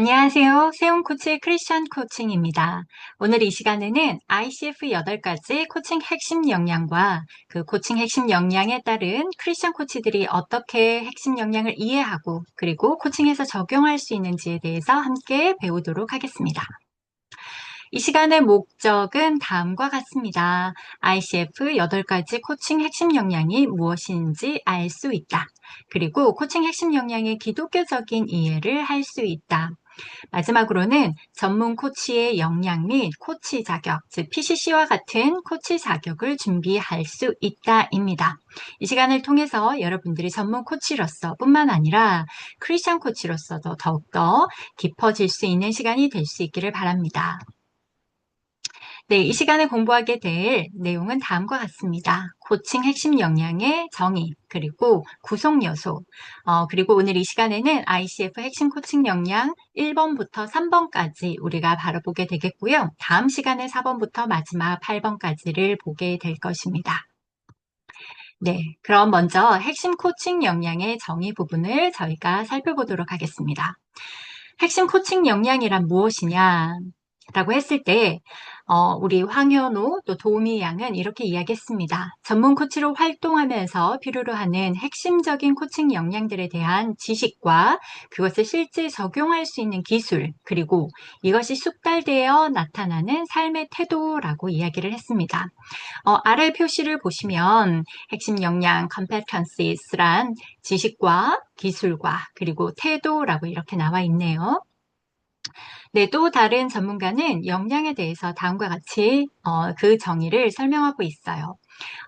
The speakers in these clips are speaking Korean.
안녕하세요. 세운 코치의 크리스천 코칭입니다. 오늘 이 시간에는 ICF 8가지 코칭 핵심 역량과 그 코칭 핵심 역량에 따른 크리스천 코치들이 어떻게 핵심 역량을 이해하고 그리고 코칭에서 적용할 수 있는지에 대해서 함께 배우도록 하겠습니다. 이 시간의 목적은 다음과 같습니다. ICF 8가지 코칭 핵심 역량이 무엇인지 알 수 있다. 그리고 코칭 핵심 역량의 기독교적인 이해를 할 수 있다. 마지막으로는 전문 코치의 역량 및 코치 자격, 즉 PCC와 같은 코치 자격을 준비할 수 있다입니다. 이 시간을 통해서 여러분들이 전문 코치로서 뿐만 아니라 크리스천 코치로서도 더욱더 깊어질 수 있는 시간이 될 수 있기를 바랍니다. 네, 이 시간에 공부하게 될 내용은 다음과 같습니다. 코칭 핵심 역량의 정의, 그리고 구성 요소, 그리고 오늘 이 시간에는 ICF 핵심 코칭 역량 1번부터 3번까지 우리가 바라보게 되겠고요. 다음 시간에 4번부터 마지막 8번까지를 보게 될 것입니다. 네, 그럼 먼저 핵심 코칭 역량의 정의 부분을 저희가 살펴보도록 하겠습니다. 핵심 코칭 역량이란 무엇이냐? 라고 했을 때 우리 황현우 또 도우미 양은 이렇게 이야기했습니다. 전문 코치로 활동하면서 필요로 하는 핵심적인 코칭 역량들에 대한 지식과 그것을 실제 적용할 수 있는 기술, 그리고 이것이 숙달되어 나타나는 삶의 태도라고 이야기를 했습니다. 아래 표시를 보시면 핵심 역량 competences란 지식과 기술과 그리고 태도라고 이렇게 나와 있네요. 네, 또 다른 전문가는 역량에 대해서 다음과 같이 그 정의를 설명하고 있어요.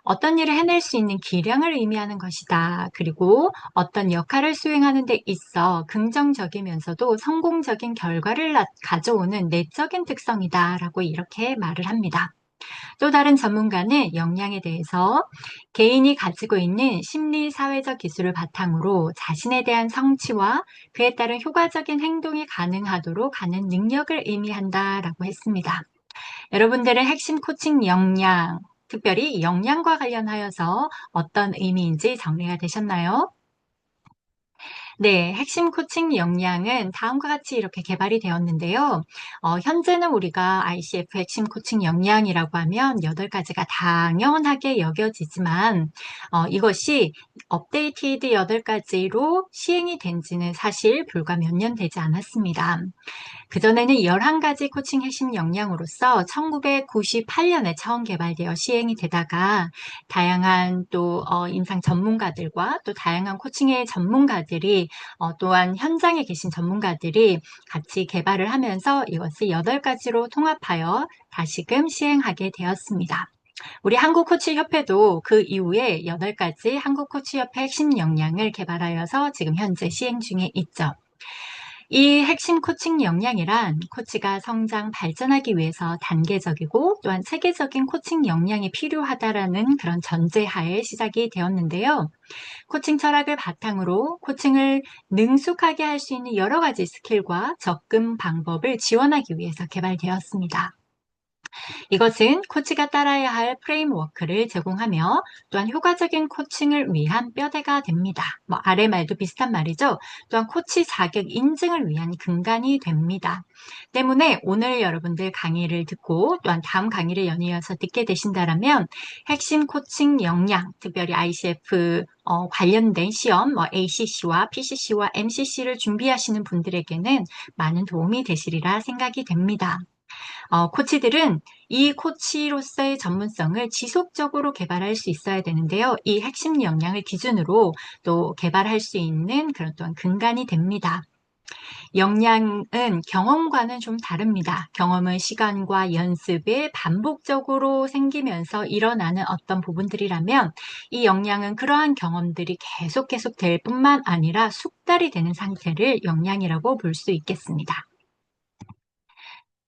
어떤 일을 해낼 수 있는 기량을 의미하는 것이다. 그리고 어떤 역할을 수행하는 데 있어 긍정적이면서도 성공적인 결과를 가져오는 내적인 특성이다. 라고 이렇게 말을 합니다. 또 다른 전문가는 역량에 대해서 개인이 가지고 있는 심리 사회적 기술을 바탕으로 자신에 대한 성취와 그에 따른 효과적인 행동이 가능하도록 하는 능력을 의미한다라고 했습니다. 여러분들의 핵심 코칭 역량, 특별히 역량과 관련하여서 어떤 의미인지 정리가 되셨나요? 네, 핵심 코칭 역량은 다음과 같이 이렇게 개발이 되었는데요. 현재는 우리가 ICF 핵심 코칭 역량이라고 하면 8가지가 당연하게 여겨지지만 이것이 업데이티드 8가지로 시행이 된 지는 사실 불과 몇 년 되지 않았습니다. 그전에는 11가지 코칭 핵심 역량으로서 1998년에 처음 개발되어 시행이 되다가 다양한 또 임상 전문가들과 또 다양한 코칭의 전문가들이 또한 현장에 계신 전문가들이 같이 개발을 하면서 이것을 8가지로 통합하여 다시금 시행하게 되었습니다. 우리 한국코치협회도 그 이후에 8가지 한국코치협회 핵심 역량을 개발하여서 지금 현재 시행 중에 있죠. 이 핵심 코칭 역량이란 코치가 성장, 발전하기 위해서 단계적이고 또한 체계적인 코칭 역량이 필요하다라는 그런 전제하에 시작이 되었는데요. 코칭 철학을 바탕으로 코칭을 능숙하게 할 수 있는 여러 가지 스킬과 접근 방법을 지원하기 위해서 개발되었습니다. 이것은 코치가 따라야 할 프레임워크를 제공하며 또한 효과적인 코칭을 위한 뼈대가 됩니다. 아래 말도 비슷한 말이죠. 또한 코치 자격 인증을 위한 근간이 됩니다. 때문에 오늘 여러분들 강의를 듣고 또한 다음 강의를 연이어서 듣게 되신다면 핵심 코칭 역량, 특별히 ICF 관련된 시험, ACC와 PCC와 MCC를 준비하시는 분들에게는 많은 도움이 되시리라 생각이 됩니다. 코치들은 이 코치로서의 전문성을 지속적으로 개발할 수 있어야 되는데요. 이 핵심 역량을 기준으로 또 개발할 수 있는 그런 또한 근간이 됩니다. 역량은 경험과는 좀 다릅니다. 경험은 시간과 연습에 반복적으로 생기면서 일어나는 어떤 부분들이라면 이 역량은 그러한 경험들이 계속 될 뿐만 아니라 숙달이 되는 상태를 역량이라고 볼 수 있겠습니다.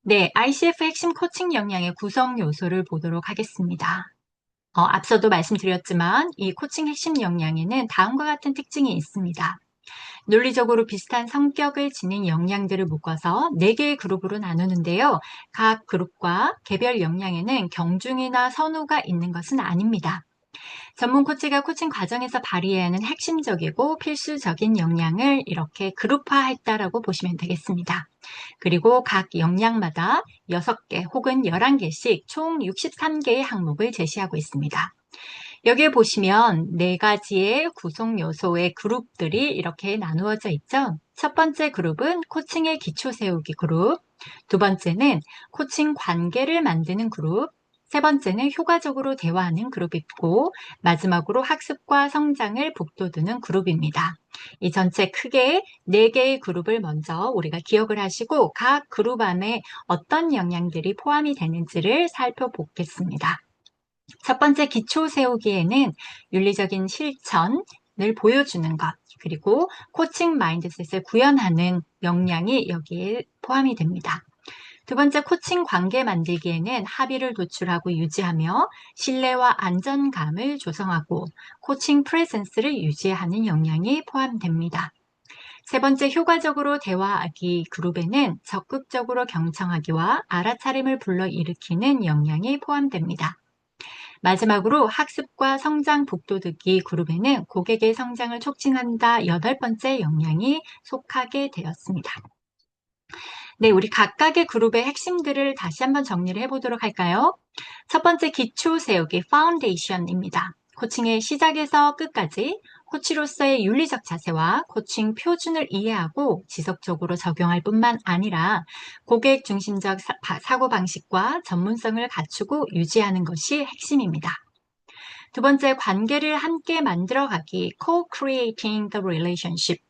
네, ICF 핵심 코칭 역량의 구성 요소를 보도록 하겠습니다. 앞서도 말씀드렸지만 이 코칭 핵심 역량에는 다음과 같은 특징이 있습니다. 논리적으로 비슷한 성격을 지닌 역량들을 묶어서 4개의 그룹으로 나누는데요. 각 그룹과 개별 역량에는 경중이나 선호가 있는 것은 아닙니다. 전문 코치가 코칭 과정에서 발휘해야 하는 핵심적이고 필수적인 역량을 이렇게 그룹화했다라고 보시면 되겠습니다. 그리고 각 역량마다 6개 혹은 11개씩 총 63개의 항목을 제시하고 있습니다. 여기에 보시면 4가지의 구성 요소의 그룹들이 이렇게 나누어져 있죠. 첫 번째 그룹은 코칭의 기초 세우기 그룹, 두 번째는 코칭 관계를 만드는 그룹, 세 번째는 효과적으로 대화하는 그룹이고 마지막으로 학습과 성장을 북돋우는 그룹입니다. 이 전체 크게 4개의 그룹을 먼저 우리가 기억을 하시고 각 그룹 안에 어떤 역량들이 포함이 되는지를 살펴보겠습니다. 첫 번째 기초 세우기에는 윤리적인 실천을 보여주는 것, 그리고 코칭 마인드셋을 구현하는 역량이 여기에 포함이 됩니다. 두 번째 코칭 관계 만들기에는 합의를 도출하고 유지하며 신뢰와 안전감을 조성하고 코칭 프레젠스를 유지하는 역량이 포함됩니다. 세 번째 효과적으로 대화하기 그룹에는 적극적으로 경청하기와 알아차림을 불러일으키는 역량이 포함됩니다. 마지막으로 학습과 성장 북돋우기 그룹에는 고객의 성장을 촉진한다 8번째 역량이 속하게 되었습니다. 네, 우리 각각의 그룹의 핵심들을 다시 한번 정리를 해보도록 할까요? 첫 번째 기초 세우기 파운데이션입니다. 코칭의 시작에서 끝까지 코치로서의 윤리적 자세와 코칭 표준을 이해하고 지속적으로 적용할 뿐만 아니라 고객 중심적 사고방식과 전문성을 갖추고 유지하는 것이 핵심입니다. 두 번째, 관계를 함께 만들어가기, co-creating the relationship.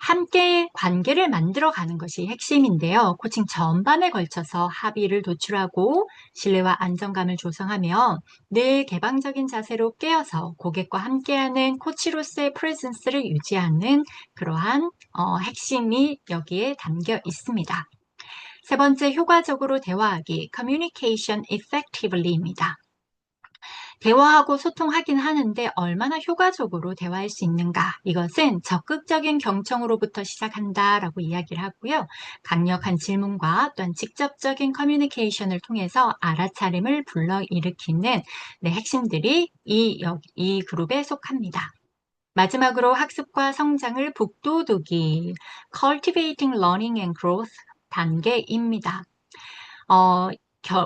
함께 관계를 만들어가는 것이 핵심인데요. 코칭 전반에 걸쳐서 합의를 도출하고 신뢰와 안정감을 조성하며 늘 개방적인 자세로 깨어서 고객과 함께하는 코치로서의 프레젠스를 유지하는 그러한 핵심이 여기에 담겨 있습니다. 세 번째, 효과적으로 대화하기, communication effectively입니다. 대화하고 소통하긴 하는데 얼마나 효과적으로 대화할 수 있는가? 이것은 적극적인 경청으로부터 시작한다라고 이야기를 하고요. 강력한 질문과 또한 직접적인 커뮤니케이션을 통해서 알아차림을 불러일으키는 핵심들이 이 그룹에 속합니다. 마지막으로 학습과 성장을 북돋우기, cultivating learning and growth 단계입니다.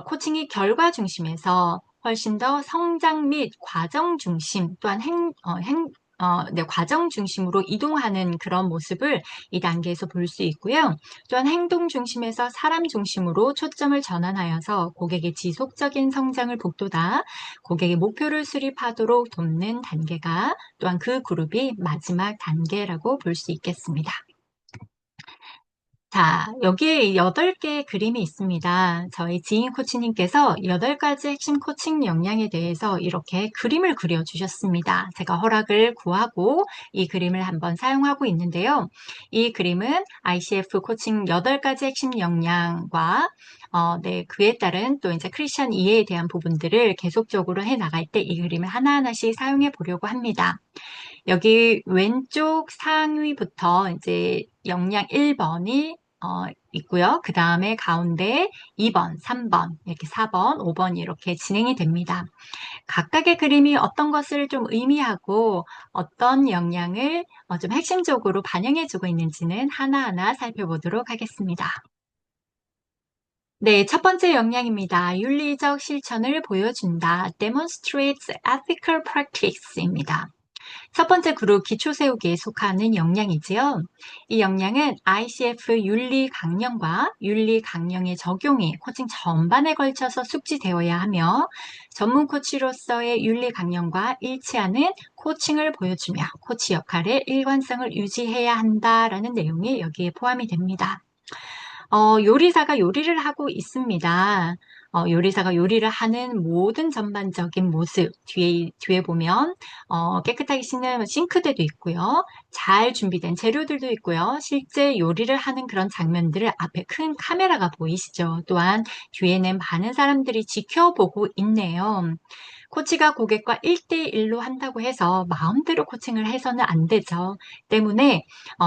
코칭이 결과 중심에서 훨씬 더 성장 및 과정 중심 또한 과정 중심으로 이동하는 그런 모습을 이 단계에서 볼 수 있고요. 또한 행동 중심에서 사람 중심으로 초점을 전환하여서 고객의 지속적인 성장을 북돋아 고객의 목표를 수립하도록 돕는 단계가 또한 그 그룹이 마지막 단계라고 볼 수 있겠습니다. 자, 여기에 8개의 그림이 있습니다. 저희 지인 코치님께서 8가지 핵심 코칭 역량에 대해서 이렇게 그림을 그려주셨습니다. 제가 허락을 구하고 이 그림을 한번 사용하고 있는데요. 이 그림은 ICF 코칭 8가지 핵심 역량과 그에 따른 또 이제 크리스천 이해에 대한 부분들을 계속적으로 해 나갈 때 이 그림을 하나하나씩 사용해 보려고 합니다. 여기 왼쪽 상위부터 이제 역량 1번이 있고요. 그 다음에 가운데 2번, 3번, 이렇게 4번, 5번이 이렇게 진행이 됩니다. 각각의 그림이 어떤 것을 좀 의미하고 어떤 역량을 좀 핵심적으로 반영해주고 있는지는 하나하나 살펴보도록 하겠습니다. 네, 첫 번째 역량입니다. 윤리적 실천을 보여준다. demonstrates ethical practice입니다. 첫 번째 그룹 기초 세우기에 속하는 역량이지요. 이 역량은 ICF 윤리 강령과 윤리 강령의 적용이 코칭 전반에 걸쳐서 숙지되어야 하며 전문 코치로서의 윤리 강령과 일치하는 코칭을 보여주며 코치 역할의 일관성을 유지해야 한다라는 내용이 여기에 포함이 됩니다. 요리사가 요리를 하고 있습니다. 요리사가 요리를 하는 모든 전반적인 모습, 뒤에 보면, 깨끗하게 씻는 싱크대도 있고요. 잘 준비된 재료들도 있고요. 실제 요리를 하는 그런 장면들을 앞에 큰 카메라가 보이시죠? 또한 뒤에는 많은 사람들이 지켜보고 있네요. 코치가 고객과 1대1로 한다고 해서 마음대로 코칭을 해서는 안 되죠. 때문에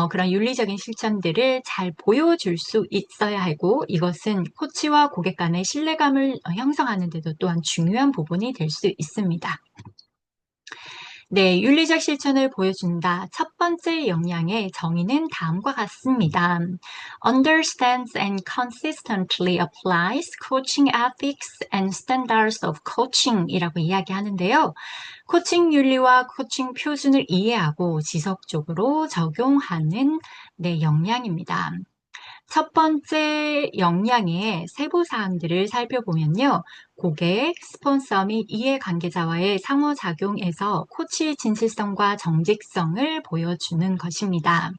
그런 윤리적인 실천들을 잘 보여줄 수 있어야 하고 이것은 코치와 고객 간의 신뢰감을 형성하는 데도 또한 중요한 부분이 될 수 있습니다. 네, 윤리적 실천을 보여준다. 첫 번째 역량의 정의는 다음과 같습니다. Understands and consistently applies coaching ethics and standards of coaching 이라고 이야기하는데요. 코칭 윤리와 코칭 표준을 이해하고 지속적으로 적용하는 네, 역량입니다. 첫 번째 역량의 세부 사항들을 살펴보면요. 고객, 스폰서 및 이해관계자와의 상호작용에서 코치의 진실성과 정직성을 보여주는 것입니다.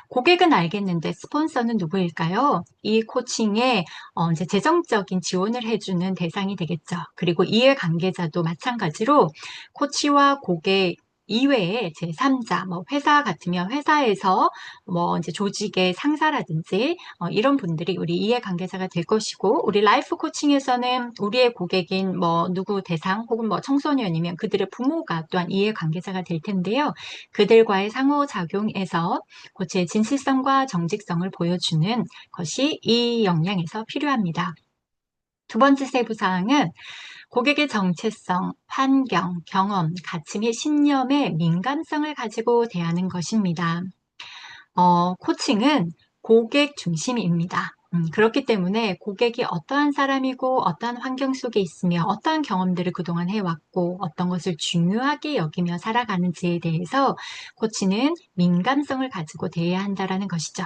고객은 알겠는데 스폰서는 누구일까요? 이 코칭에 이제 재정적인 지원을 해주는 대상이 되겠죠. 그리고 이해관계자도 마찬가지로 코치와 고객 이외에 제3자, 뭐 회사 같으면 회사에서 뭐 이제 조직의 상사라든지 이런 분들이 우리 이해관계자가 될 것이고, 우리 라이프 코칭에서는 우리의 고객인 뭐 누구 대상 혹은 뭐 청소년이면 그들의 부모가 또한 이해관계자가 될 텐데요. 그들과의 상호작용에서 코치의 진실성과 정직성을 보여주는 것이 이 역량에서 필요합니다. 두 번째 세부사항은 고객의 정체성, 환경, 경험, 가치 및 신념에 민감성을 가지고 대하는 것입니다. 코칭은 고객 중심입니다. 그렇기 때문에 고객이 어떠한 사람이고 어떠한 환경 속에 있으며 어떠한 경험들을 그동안 해왔고 어떤 것을 중요하게 여기며 살아가는지에 대해서 코치는 민감성을 가지고 대해야 한다는 것이죠.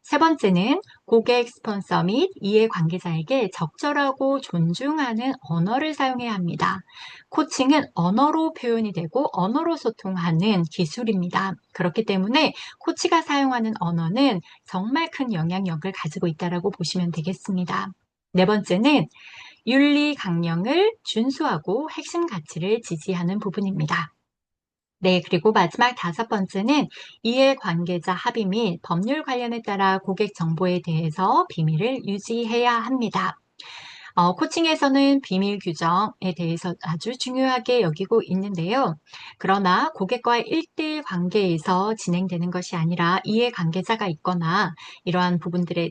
세 번째는 고객, 스폰서 및 이해관계자에게 적절하고 존중하는 언어를 사용해야 합니다. 코칭은 언어로 표현이 되고 언어로 소통하는 기술입니다. 그렇기 때문에 코치가 사용하는 언어는 정말 큰 영향력을 가지고 있다고 보시면 되겠습니다. 네 번째는 윤리 강령을 준수하고 핵심 가치를 지지하는 부분입니다. 네, 그리고 마지막 다섯 번째는 이해관계자 합의 및 법률 관련에 따라 고객 정보에 대해서 비밀을 유지해야 합니다. 코칭에서는 비밀 규정에 대해서 아주 중요하게 여기고 있는데요. 그러나 고객과의 1대1 관계에서 진행되는 것이 아니라 이해관계자가 있거나 이러한 부분들에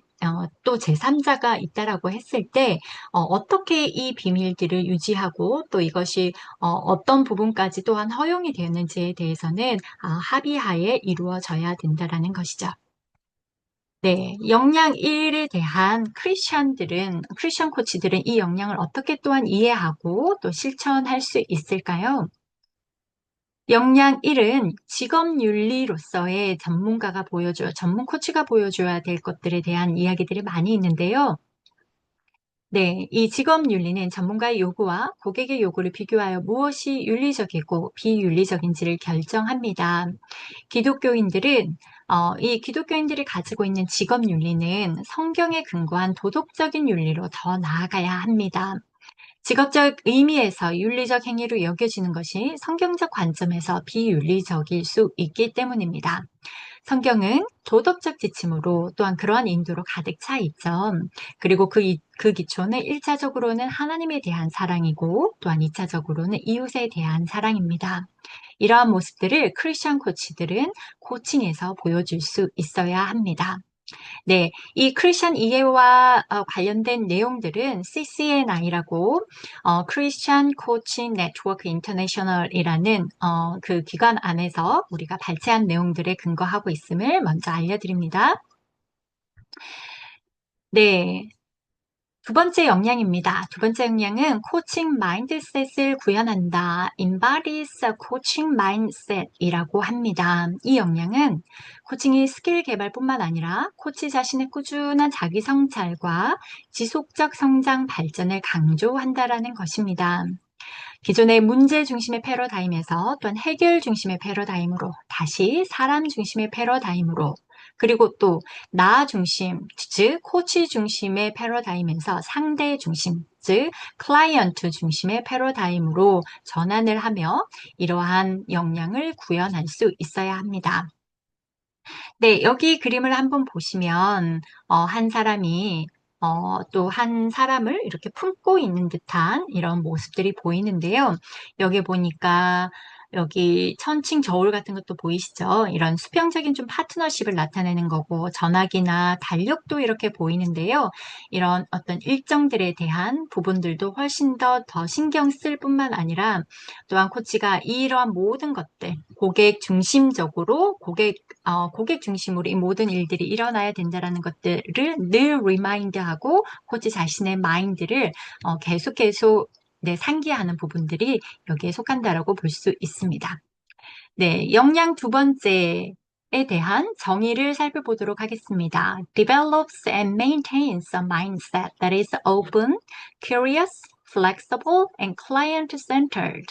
또 제3자가 있다라고 했을 때 어떻게 이 비밀들을 유지하고 또 이것이 어떤 부분까지 또한 허용이 되었는지에 대해서는 합의하에 이루어져야 된다라는 것이죠. 네, 역량 1에 대한 크리스천 코치들은 이 역량을 어떻게 또한 이해하고 또 실천할 수 있을까요? 역량 1은 직업 윤리로서의 전문 코치가 보여줘야 될 것들에 대한 이야기들이 많이 있는데요. 네, 이 직업 윤리는 전문가의 요구와 고객의 요구를 비교하여 무엇이 윤리적이고 비윤리적인지를 결정합니다. 이 기독교인들이 가지고 있는 직업 윤리는 성경에 근거한 도덕적인 윤리로 더 나아가야 합니다. 직업적 의미에서 윤리적 행위로 여겨지는 것이 성경적 관점에서 비윤리적일 수 있기 때문입니다. 성경은 도덕적 지침으로 또한 그러한 인도로 가득 차 있죠. 그리고 그 기초는 1차적으로는 하나님에 대한 사랑이고 또한 2차적으로는 이웃에 대한 사랑입니다. 이러한 모습들을 크리스천 코치들은 코칭에서 보여줄 수 있어야 합니다. 네, 이 크리스천 이해와 관련된 내용들은 CCNI라고 크리스천 코칭 네트워크 인터내셔널이라는 그 기관 안에서 우리가 발췌한 내용들에 근거하고 있음을 먼저 알려드립니다. 네, 두 번째 역량입니다. 두 번째 역량은 코칭 마인드셋을 구현한다. Embodies a coaching mindset이라고 합니다. 이 역량은 코칭이 스킬 개발뿐만 아니라 코치 자신의 꾸준한 자기 성찰과 지속적 성장 발전을 강조한다라는 것입니다. 기존의 문제 중심의 패러다임에서 또한 해결 중심의 패러다임으로 다시 사람 중심의 패러다임으로 그리고 또 나 중심, 즉 코치 중심의 패러다임에서 상대 중심, 즉 클라이언트 중심의 패러다임으로 전환을 하며 이러한 역량을 구현할 수 있어야 합니다. 네, 여기 그림을 한번 보시면 한 사람이 또 한 사람을 이렇게 품고 있는 듯한 이런 모습들이 보이는데요. 여기 보니까 여기 천칭 저울 같은 것도 보이시죠? 이런 수평적인 좀 파트너십을 나타내는 거고 전학이나 달력도 이렇게 보이는데요. 이런 어떤 일정들에 대한 부분들도 훨씬 더 신경 쓸 뿐만 아니라 또한 코치가 이러한 모든 것들 고객 중심적으로 고객 중심으로 이 모든 일들이 일어나야 된다라는 것들을 늘 리마인드하고 코치 자신의 마인드를 계속 네, 상기하는 부분들이 여기에 속한다라고 볼 수 있습니다. 네, 역량 두 번째에 대한 정의를 살펴보도록 하겠습니다. Develops and maintains a mindset that is open, curious, flexible, and client-centered.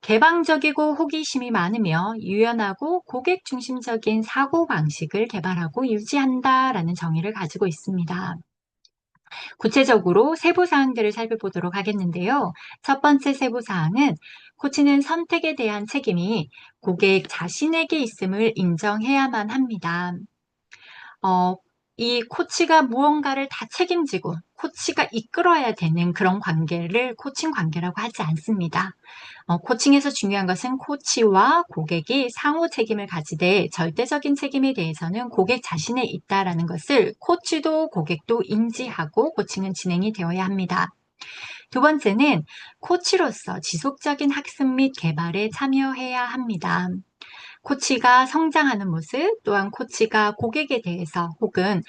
개방적이고 호기심이 많으며 유연하고 고객 중심적인 사고방식을 개발하고 유지한다라는 정의를 가지고 있습니다. 구체적으로 세부사항들을 살펴보도록 하겠는데요. 첫 번째 세부사항은 코치는 선택에 대한 책임이 고객 자신에게 있음을 인정해야만 합니다. 이 코치가 무언가를 다 책임지고 코치가 이끌어야 되는 그런 관계를 코칭 관계라고 하지 않습니다. 코칭에서 중요한 것은 코치와 고객이 상호 책임을 가지되 절대적인 책임에 대해서는 고객 자신에 있다라는 것을 코치도 고객도 인지하고 코칭은 진행이 되어야 합니다. 두 번째는 코치로서 지속적인 학습 및 개발에 참여해야 합니다. 코치가 성장하는 모습, 또한 코치가 고객에 대해서 혹은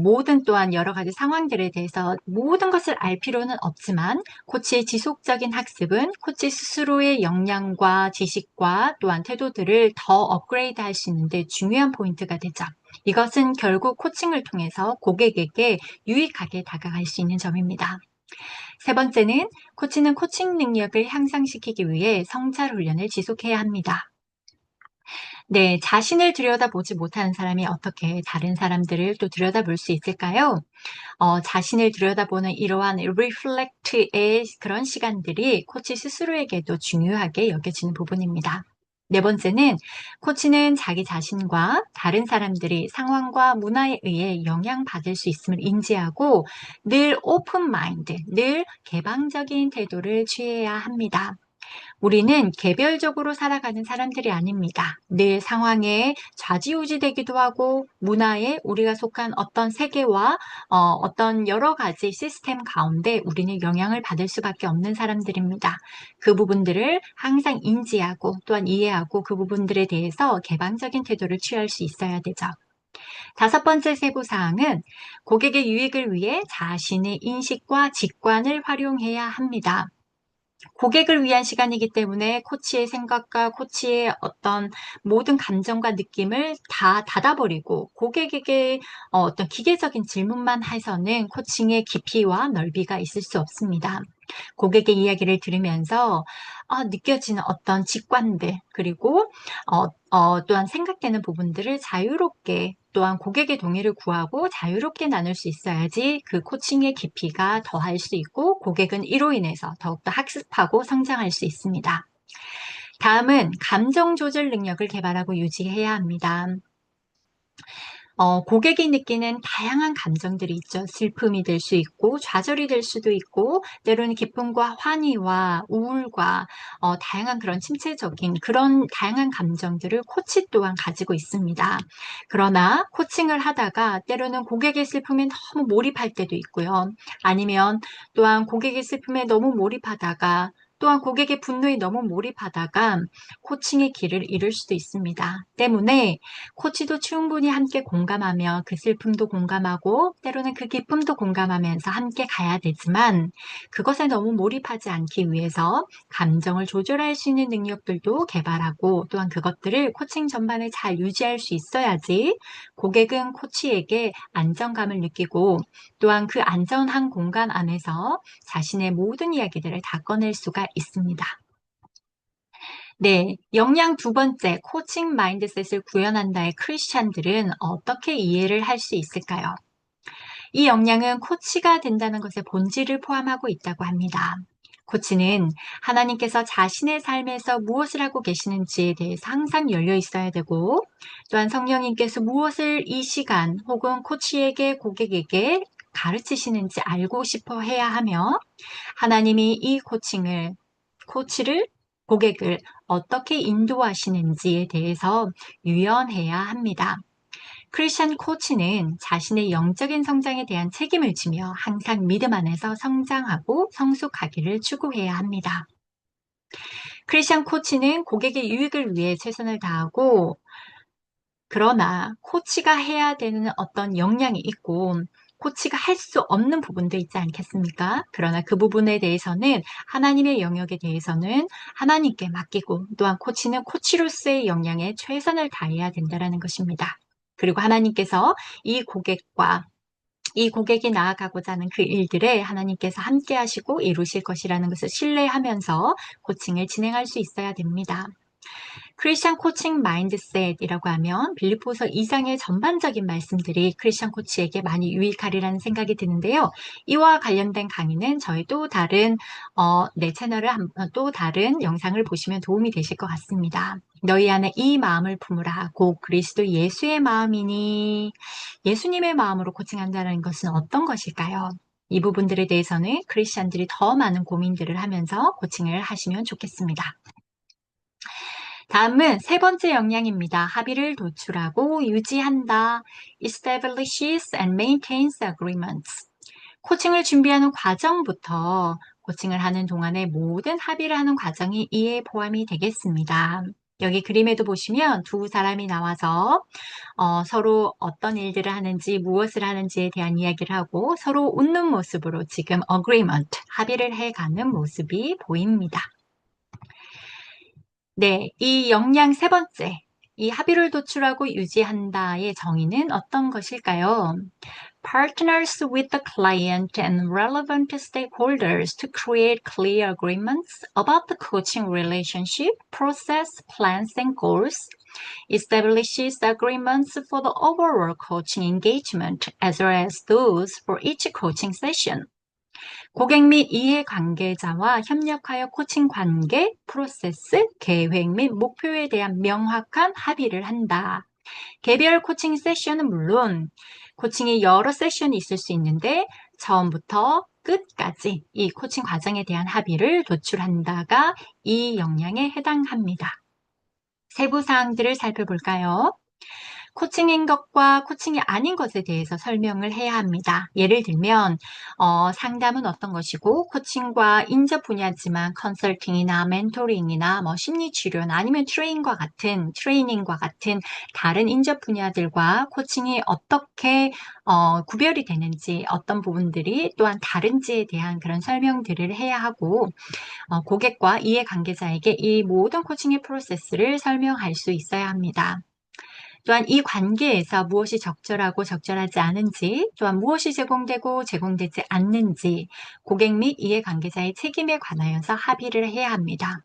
모든 또한 여러 가지 상황들에 대해서 모든 것을 알 필요는 없지만 코치의 지속적인 학습은 코치 스스로의 역량과 지식과 또한 태도들을 더 업그레이드 할 수 있는데 중요한 포인트가 되죠. 이것은 결국 코칭을 통해서 고객에게 유익하게 다가갈 수 있는 점입니다. 세 번째는 코치는 코칭 능력을 향상시키기 위해 성찰 훈련을 지속해야 합니다. 네, 자신을 들여다보지 못하는 사람이 어떻게 다른 사람들을 또 들여다볼 수 있을까요? 자신을 들여다보는 이러한 리플렉트의 그런 시간들이 코치 스스로에게도 중요하게 여겨지는 부분입니다. 네 번째는 코치는 자기 자신과 다른 사람들이 상황과 문화에 의해 영향받을 수 있음을 인지하고 늘 오픈 마인드, 늘 개방적인 태도를 취해야 합니다. 우리는 개별적으로 살아가는 사람들이 아닙니다. 늘 상황에 좌지우지되기도 하고 문화에 우리가 속한 어떤 세계와 어떤 여러 가지 시스템 가운데 우리는 영향을 받을 수밖에 없는 사람들입니다. 그 부분들을 항상 인지하고 또한 이해하고 그 부분들에 대해서 개방적인 태도를 취할 수 있어야 되죠. 다섯 번째 세부사항은 고객의 유익을 위해 자신의 인식과 직관을 활용해야 합니다. 고객을 위한 시간이기 때문에 코치의 생각과 코치의 어떤 모든 감정과 느낌을 다 닫아버리고 고객에게 어떤 기계적인 질문만 해서는 코칭의 깊이와 넓이가 있을 수 없습니다. 고객의 이야기를 들으면서 느껴지는 어떤 직관들 그리고 또한 생각되는 부분들을 자유롭게 또한 고객의 동의를 구하고 자유롭게 나눌 수 있어야지 그 코칭의 깊이가 더할 수 있고 고객은 이로 인해서 더욱더 학습하고 성장할 수 있습니다. 다음은 감정 조절 능력을 개발하고 유지해야 합니다. 고객이 느끼는 다양한 감정들이 있죠. 슬픔이 될 수 있고 좌절이 될 수도 있고 때로는 기쁨과 환희와 우울과 다양한 그런 침체적인 그런 다양한 감정들을 코치 또한 가지고 있습니다. 그러나 코칭을 하다가 때로는 고객의 슬픔에 너무 몰입할 때도 있고요. 아니면 또한 고객의 슬픔에 너무 몰입하다가 또한 고객의 분노에 너무 몰입하다가 코칭의 길을 잃을 수도 있습니다. 때문에 코치도 충분히 함께 공감하며 그 슬픔도 공감하고 때로는 그 기쁨도 공감하면서 함께 가야 되지만 그것에 너무 몰입하지 않기 위해서 감정을 조절할 수 있는 능력들도 개발하고 또한 그것들을 코칭 전반에 잘 유지할 수 있어야지 고객은 코치에게 안정감을 느끼고 또한 그 안전한 공간 안에서 자신의 모든 이야기들을 다 꺼낼 수가 있습니다. 네, 역량 두 번째, 코칭 마인드셋을 구현한다의 크리스찬들은 어떻게 이해를 할 수 있을까요? 이 역량은 코치가 된다는 것의 본질을 포함하고 있다고 합니다. 코치는 하나님께서 자신의 삶에서 무엇을 하고 계시는지에 대해서 항상 열려 있어야 되고, 또한 성령님께서 무엇을 이 시간 혹은 코치에게, 고객에게 가르치시는지 알고 싶어 해야 하며, 하나님이 이 코치를 고객을 어떻게 인도하시는지에 대해서 유연해야 합니다. 크리스천 코치는 자신의 영적인 성장에 대한 책임을 지며 항상 믿음 안에서 성장하고 성숙하기를 추구해야 합니다. 크리스천 코치는 고객의 유익을 위해 최선을 다하고, 그러나 코치가 해야 되는 어떤 역량이 있고 코치가 할 수 없는 부분도 있지 않겠습니까? 그러나 그 부분에 대해서는 하나님의 영역에 대해서는 하나님께 맡기고, 또한 코치는 코치로서의 역량에 최선을 다해야 된다는 것입니다. 그리고 하나님께서 이 고객이 나아가고자 하는 그 일들에 하나님께서 함께 하시고 이루실 것이라는 것을 신뢰하면서 코칭을 진행할 수 있어야 됩니다. 크리스천 코칭 마인드셋이라고 하면 빌립보서 2장의 전반적인 말씀들이 크리스천 코치에게 많이 유익하리라는 생각이 드는데요. 이와 관련된 강의는 저희 또 다른 내 채널을 또 다른 영상을 보시면 도움이 되실 것 같습니다. 너희 안에 이 마음을 품으라. 곧 그리스도 예수의 마음이니. 예수님의 마음으로 코칭한다는 것은 어떤 것일까요? 이 부분들에 대해서는 크리스천들이 더 많은 고민들을 하면서 코칭을 하시면 좋겠습니다. 다음은 세 번째 역량입니다. 합의를 도출하고 유지한다. Establishes and maintains agreements. 코칭을 준비하는 과정부터 코칭을 하는 동안에 모든 합의를 하는 과정이 이에 포함이 되겠습니다. 여기 그림에도 보시면 두 사람이 나와서 서로 어떤 일들을 하는지 무엇을 하는지에 대한 이야기를 하고 서로 웃는 모습으로 지금 agreement, 합의를 해가는 모습이 보입니다. 네, 이 역량 세 번째, 이 합의를 도출하고 유지한다의 정의는 어떤 것일까요? Partners with the client and relevant stakeholders to create clear agreements about the coaching relationship, process, plans, and goals. Establishes agreements for the overall coaching engagement as well as those for each coaching session. 고객 및 이해관계자와 협력하여 코칭 관계, 프로세스, 계획 및 목표에 대한 명확한 합의를 한다. 개별 코칭 세션은 물론 코칭이 여러 세션이 있을 수 있는데 처음부터 끝까지 이 코칭 과정에 대한 합의를 도출한다가 이 역량에 해당합니다. 세부 사항들을 살펴볼까요? 코칭인 것과 코칭이 아닌 것에 대해서 설명을 해야 합니다. 예를 들면 상담은 어떤 것이고 코칭과 인접 분야지만 컨설팅이나 멘토링이나 심리치료나 아니면 트레이닝과 같은 다른 인접 분야들과 코칭이 어떻게 구별이 되는지, 어떤 부분들이 또한 다른지에 대한 그런 설명들을 해야 하고 고객과 이해관계자에게 이 모든 코칭의 프로세스를 설명할 수 있어야 합니다. 또한 이 관계에서 무엇이 적절하고 적절하지 않은지, 또한 무엇이 제공되고 제공되지 않는지, 고객 및 이해관계자의 책임에 관하여서 합의를 해야 합니다.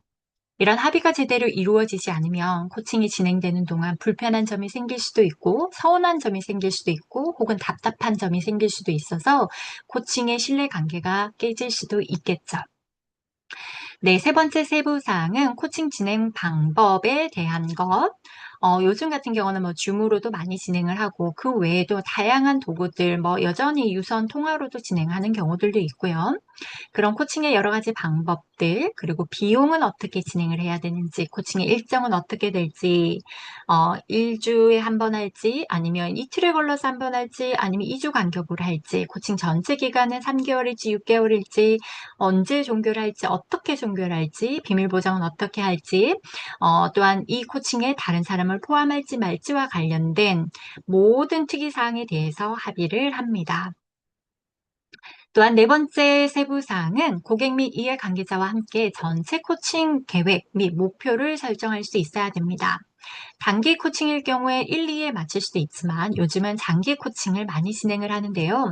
이런 합의가 제대로 이루어지지 않으면 코칭이 진행되는 동안 불편한 점이 생길 수도 있고, 서운한 점이 생길 수도 있고, 혹은 답답한 점이 생길 수도 있어서 코칭의 신뢰관계가 깨질 수도 있겠죠. 네, 세 번째 세부사항은 코칭 진행 방법에 대한 것. 요즘 같은 경우는 줌으로도 많이 진행을 하고 그 외에도 다양한 도구들, 여전히 유선 통화로도 진행하는 경우들도 있고요. 그런 코칭의 여러 가지 방법들, 그리고 비용은 어떻게 진행을 해야 되는지, 코칭의 일정은 어떻게 될지, 1주에 한 번 할지, 아니면 이틀에 걸러서 한 번 할지, 아니면 2주 간격으로 할지, 코칭 전체 기간은 3개월일지 6개월일지, 언제 종교를 할지, 어떻게 종교를 할지, 비밀 보장은 어떻게 할지, 또한 이 코칭에 다른 사람을 포함할지 말지와 관련된 모든 특이사항에 대해서 합의를 합니다. 또한 네 번째 세부사항은 고객 및 이해관계자와 함께 전체 코칭 계획 및 목표를 설정할 수 있어야 됩니다. 단기 코칭일 경우에 1, 2에 맞출 수도 있지만 요즘은 장기 코칭을 많이 진행을 하는데요.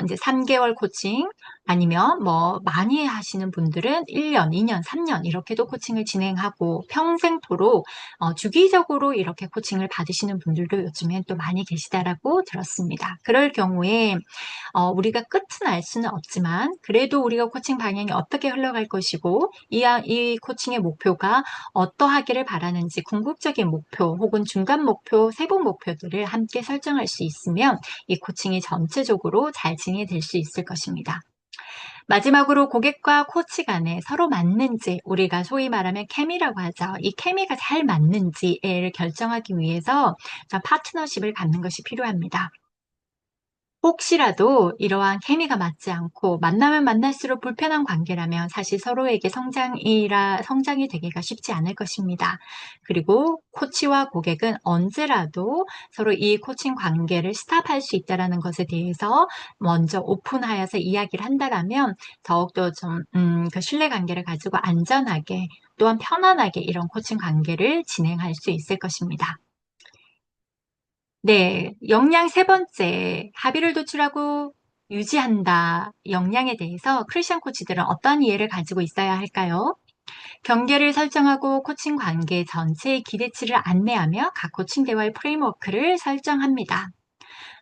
이제 3개월 코칭 아니면 많이 하시는 분들은 1년, 2년, 3년 이렇게도 코칭을 진행하고 평생토록 주기적으로 이렇게 코칭을 받으시는 분들도 요즘엔 또 많이 계시다라고 들었습니다. 그럴 경우에 우리가 끝은 알 수는 없지만 그래도 우리가 코칭 방향이 어떻게 흘러갈 것이고 이 코칭의 목표가 어떠하기를 바라는지 궁극적인 목표 혹은 중간 목표, 세부 목표들을 함께 설정할 수 있으면 이 코칭이 전체적으로 잘 진행될 수 있을 것입니다. 마지막으로 고객과 코치 간에 서로 맞는지, 우리가 소위 말하면 케미라고 하죠. 이 케미가 잘 맞는지를 결정하기 위해서 파트너십을 갖는 것이 필요합니다. 혹시라도 이러한 케미가 맞지 않고 만나면 만날수록 불편한 관계라면 사실 서로에게 성장이 되기가 쉽지 않을 것입니다. 그리고 코치와 고객은 언제라도 서로 이 코칭 관계를 스탑할 수 있다는 것에 대해서 먼저 오픈하여서 이야기를 한다라면 더욱더 그 신뢰 관계를 가지고 안전하게 또한 편안하게 이런 코칭 관계를 진행할 수 있을 것입니다. 네, 역량 세 번째, 합의를 도출하고 유지한다. 역량에 대해서 크리스천 코치들은 어떤 이해를 가지고 있어야 할까요? 경계를 설정하고 코칭 관계 전체의 기대치를 안내하며 각 코칭 대화의 프레임워크를 설정합니다.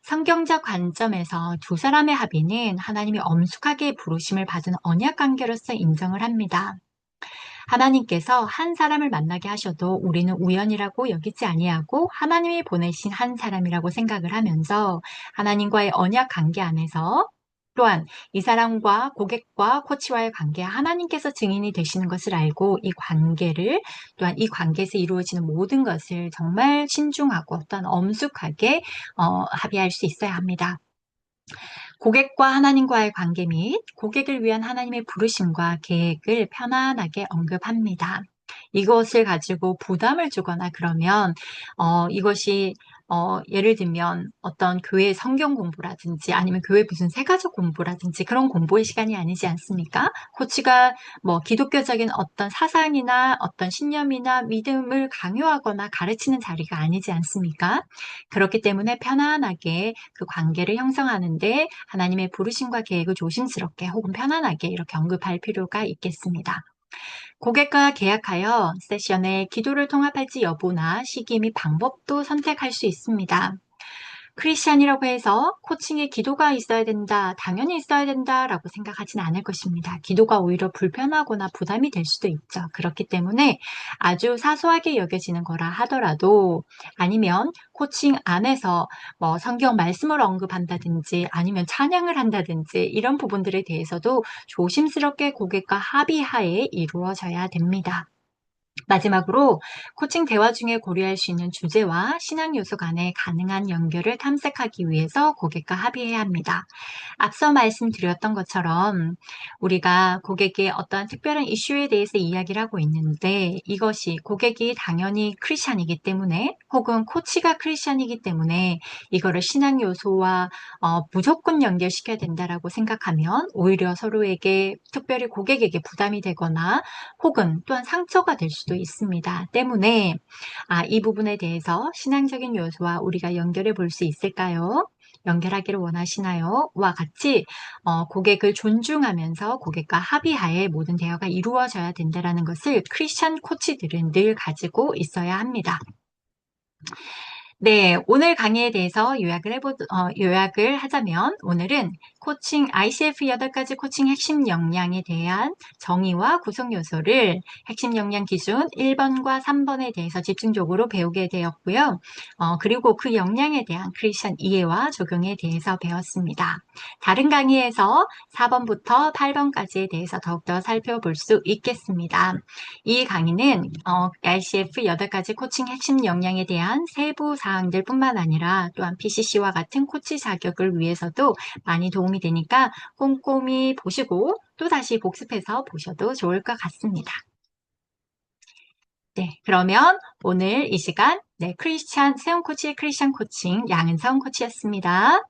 성경적 관점에서 두 사람의 합의는 하나님이 엄숙하게 부르심을 받은 언약 관계로서 인정을 합니다. 하나님께서 한 사람을 만나게 하셔도 우리는 우연이라고 여기지 아니하고 하나님이 보내신 한 사람이라고 생각을 하면서 하나님과의 언약 관계 안에서 또한 이 사람과 고객과 코치와의 관계 하나님께서 증인이 되시는 것을 알고 이 관계를 또한 이 관계에서 이루어지는 모든 것을 정말 신중하고 또한 엄숙하게 합의할 수 있어야 합니다. 고객과 하나님과의 관계 및 고객을 위한 하나님의 부르심과 계획을 편안하게 언급합니다. 이것을 가지고 부담을 주거나 그러면 이것이 예를 들면 어떤 교회 성경 공부라든지 아니면 교회 무슨 세가족 공부라든지 그런 공부의 시간이 아니지 않습니까? 코치가 뭐 기독교적인 어떤 사상이나 어떤 신념이나 믿음을 강요하거나 가르치는 자리가 아니지 않습니까? 그렇기 때문에 편안하게 그 관계를 형성하는데 하나님의 부르심과 계획을 조심스럽게 혹은 편안하게 이렇게 언급할 필요가 있겠습니다. 고객과 계약하여 세션에 기도를 통합할지 여부나 시기 및 방법도 선택할 수 있습니다. 크리스찬이라고 해서 코칭에 기도가 있어야 된다, 당연히 있어야 된다라고 생각하지는 않을 것입니다. 기도가 오히려 불편하거나 부담이 될 수도 있죠. 그렇기 때문에 아주 사소하게 여겨지는 거라 하더라도 아니면 코칭 안에서 뭐 성경 말씀을 언급한다든지 아니면 찬양을 한다든지 이런 부분들에 대해서도 조심스럽게 고객과 합의하에 이루어져야 됩니다. 마지막으로 코칭 대화 중에 고려할 수 있는 주제와 신앙 요소 간의 가능한 연결을 탐색하기 위해서 고객과 합의해야 합니다. 앞서 말씀드렸던 것처럼 우리가 고객의 어떠한 특별한 이슈에 대해서 이야기를 하고 있는데 이것이 고객이 당연히 크리스찬이기 때문에 혹은 코치가 크리스찬이기 때문에 이거를 신앙 요소와 무조건 연결시켜야 된다라고 생각하면 오히려 서로에게 특별히 고객에게 부담이 되거나 혹은 또한 상처가 될 수도 있습니다. 때문에 이 부분에 대해서 신앙적인 요소와 우리가 연결해 볼 수 있을까요? 연결하기를 원하시나요? 와 같이 고객을 존중하면서 고객과 합의하에 모든 대화가 이루어져야 된다는 것을 크리스천 코치들은 늘 가지고 있어야 합니다. 네, 오늘 강의에 대해서 요약을 하자면 오늘은 코칭 ICF 8가지 코칭 핵심 역량에 대한 정의와 구성 요소를 핵심 역량 기준 1번과 3번에 대해서 집중적으로 배우게 되었고요. 그리고 그 역량에 대한 크리스천 이해와 적용에 대해서 배웠습니다. 다른 강의에서 4번부터 8번까지에 대해서 더욱더 살펴볼 수 있겠습니다. 이 강의는 ICF 8가지 코칭 핵심 역량에 대한 세부 사항들 뿐만 아니라 또한 PCC와 같은 코치 자격을 위해서도 많이 도움이 되니까 꼼꼼히 보시고 또다시 복습해서 보셔도 좋을 것 같습니다. 네, 그러면 오늘 이 시간 크리스찬 세움 코치의 크리스찬 코칭 양은성 코치였습니다.